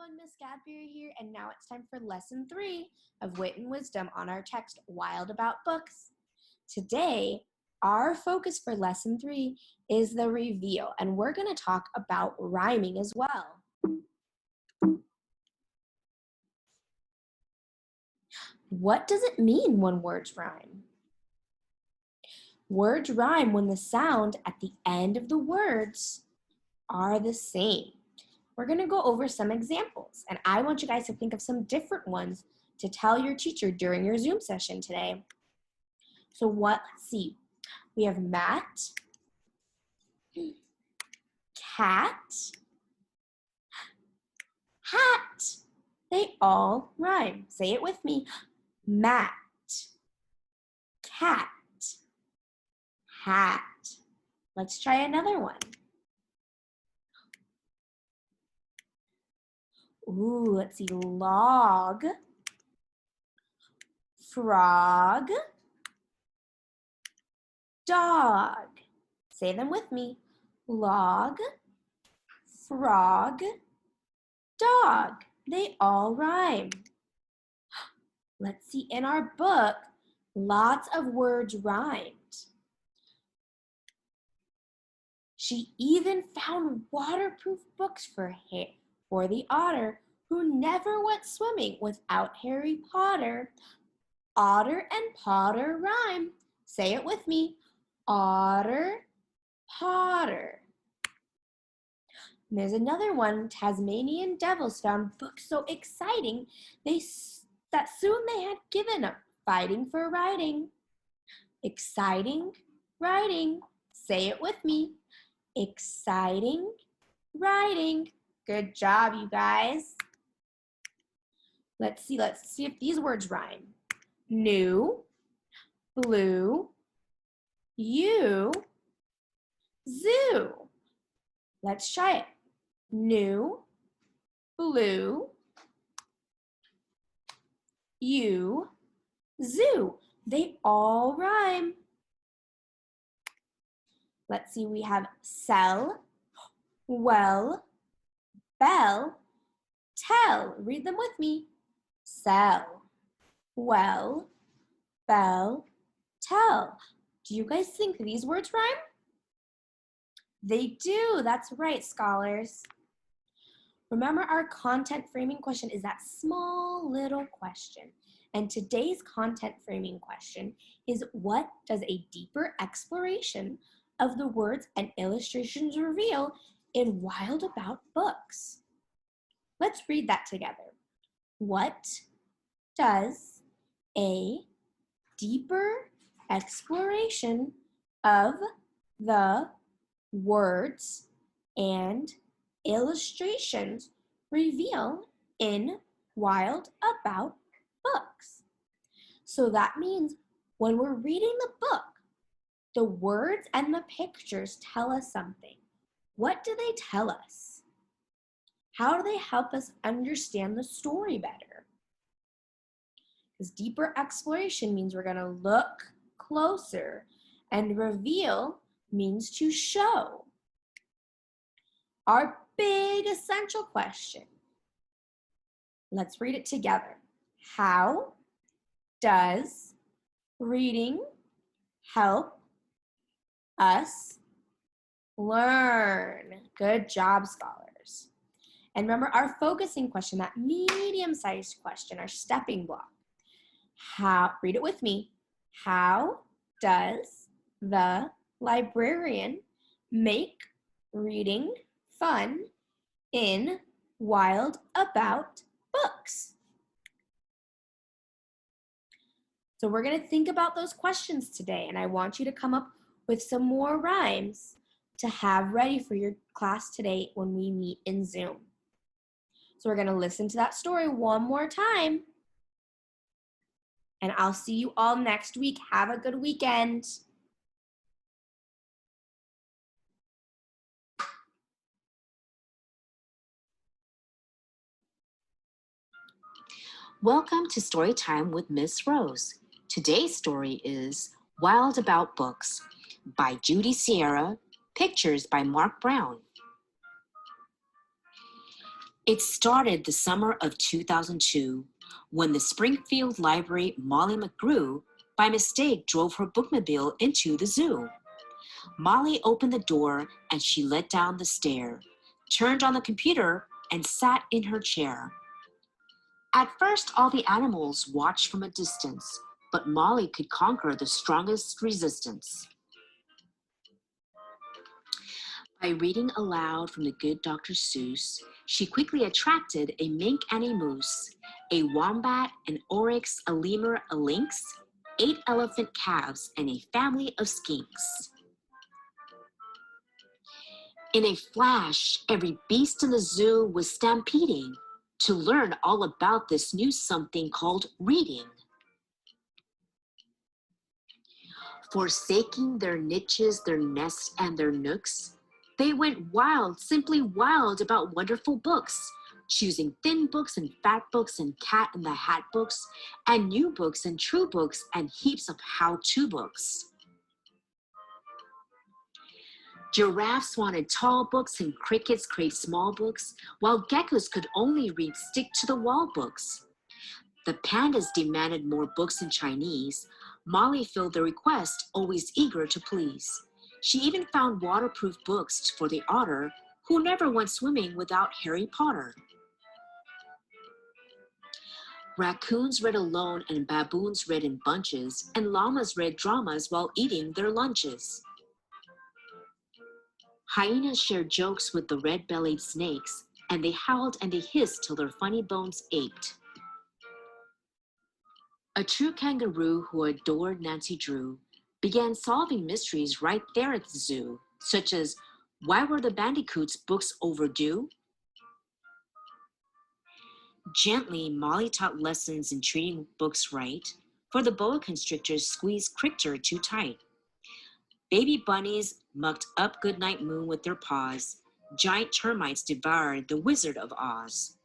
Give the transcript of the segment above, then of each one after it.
everyone, Miss Gadberry here, and now it's time for lesson 3 of Wit and Wisdom on our text, Wild About Books. Today, our focus for lesson 3 is the reveal, and we're going to talk about rhyming as well. What does it mean when words rhyme? Words rhyme when the sound at the end of the words are the same. We're going to go over some examples, and I want you guys to think of some different ones to tell your teacher during your Zoom session today. So let's see. We have mat, cat, hat. They all rhyme. Say it with me. Mat, cat, hat. Let's try another one. Ooh, let's see. Log, frog, dog. Say them with me. Log, frog, dog. They all rhyme. Let's see, in our book, lots of words rhymed. She even found waterproof books for the otter who never went swimming without Harry Potter. Otter and Potter rhyme. Say it with me. Otter, Potter. And there's another one. Tasmanian devils found books so exciting that soon they had given up fighting for writing. Exciting, writing. Say it with me. Exciting, writing. Good job, you guys. Let's see if these words rhyme. New, blue, you, zoo. Let's try it. New, blue, you, zoo. They all rhyme. Let's see, we have sell, well, bell, tell. Read them with me. Sell, well, bell, tell. Do you guys think these words rhyme? They do. That's right, scholars. Remember, our content framing question is that small little question. And today's content framing question is, what does a deeper exploration of the words and illustrations reveal in Wild About Books? Let's read that together. What does a deeper exploration of the words and illustrations reveal in Wild About Books? So that means when we're reading the book, the words and the pictures tell us something. What do they tell us? How do they help us understand the story better? Because deeper exploration means we're going to look closer, and reveal means to show. Our big essential question. Let's read it together. How does reading help us learn? Good job, scholars. And remember our focusing question, that medium-sized question, our stepping block. Read it with me. How does the librarian make reading fun in Wild About Books? So we're going to think about those questions today, and I want you to come up with some more rhymes to have ready for your class today when we meet in Zoom. So we're going to listen to that story one more time, and I'll see you all next week. Have a good weekend. Welcome to Storytime with Miss Rose. Today's story is Wild About Books by Judy Sierra, pictures by Mark Brown. It started the summer of 2002 when the Springfield Library Molly McGrew by mistake drove her bookmobile into the zoo. Molly opened the door and she led down the stair, turned on the computer, and sat in her chair. At first, all the animals watched from a distance, but Molly could conquer the strongest resistance. By reading aloud from the good Dr. Seuss, she quickly attracted a mink and a moose, a wombat, an oryx, a lemur, a lynx, 8 elephant calves, and a family of skinks. In a flash, every beast in the zoo was stampeding to learn all about this new something called reading. Forsaking their niches, their nests, and their nooks, they went wild, simply wild about wonderful books, choosing thin books and fat books and cat in the hat books, and new books and true books, and heaps of how-to books. Giraffes wanted tall books and crickets craved small books, while geckos could only read stick-to-the-wall books. The pandas demanded more books in Chinese. Molly filled the request, always eager to please. She even found waterproof books for the otter, who never went swimming without Harry Potter. Raccoons read alone and baboons read in bunches, and llamas read dramas while eating their lunches. Hyenas shared jokes with the red-bellied snakes, and they howled and they hissed till their funny bones ached. A true kangaroo who adored Nancy Drew began solving mysteries right there at the zoo, such as, why were the bandicoots' books overdue? Gently, Molly taught lessons in treating books right, for the boa constrictors squeezed Crichter too tight. Baby bunnies mucked up Goodnight Moon with their paws. Giant termites devoured the Wizard of Oz.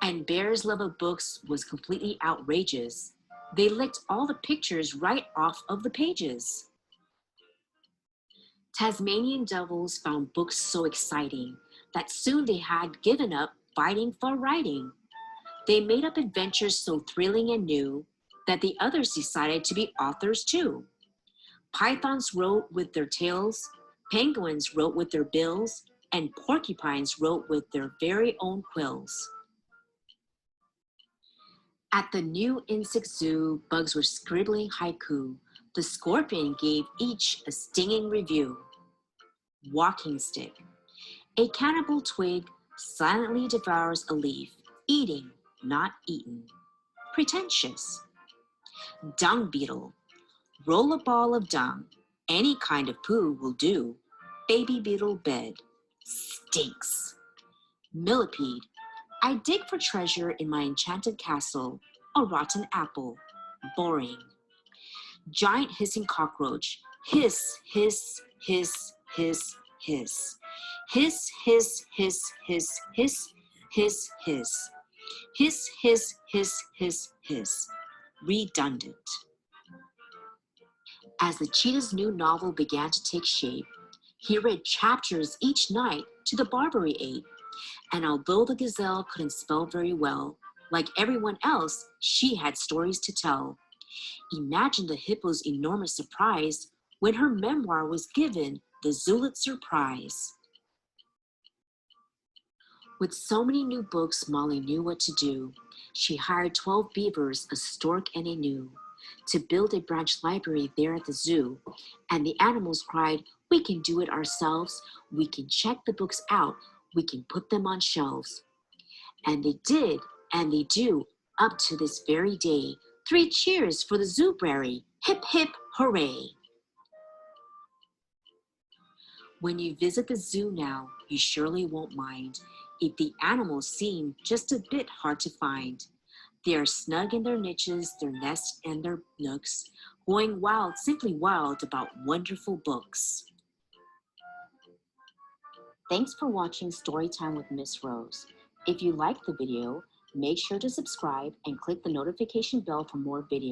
And Bear's love of books was completely outrageous. They licked all the pictures right off of the pages. Tasmanian devils found books so exciting that soon they had given up fighting for writing. They made up adventures so thrilling and new that the others decided to be authors too. Pythons wrote with their tails, penguins wrote with their bills, and porcupines wrote with their very own quills. At the new insect zoo, bugs were scribbling haiku. The scorpion gave each a stinging review. Walking stick. A cannibal twig silently devours a leaf, eating, not eaten. Pretentious. Dung beetle. Roll a ball of dung. Any kind of poo will do. Baby beetle bed. Stinks. Millipede. I dig for treasure in my enchanted castle. A rotten apple. Boring. Giant hissing cockroach. Hiss, hiss, hiss, hiss, hiss. Hiss, hiss, hiss, hiss, hiss, hiss, hiss. Hiss, hiss, hiss, hiss, hiss. Redundant. As the cheetah's new novel began to take shape, he read chapters each night to the Barbary ape. And although the gazelle couldn't spell very well, like everyone else, she had stories to tell. Imagine the hippo's enormous surprise when her memoir was given the Zulitzer Prize. With so many new books, Molly knew what to do. She hired 12 beavers, a stork, and a gnu to build a branch library there at the zoo. And the animals cried, "We can do it ourselves. We can check the books out. We can put them on shelves." And they did, and they do, up to this very day. 3 cheers for the zoobrary. Hip, hip, hooray. When you visit the zoo now, you surely won't mind if the animals seem just a bit hard to find. They are snug in their niches, their nests, and their nooks, going wild, simply wild about wonderful books. Thanks for watching Storytime with Miss Rose. If you liked the video, make sure to subscribe and click the notification bell for more videos.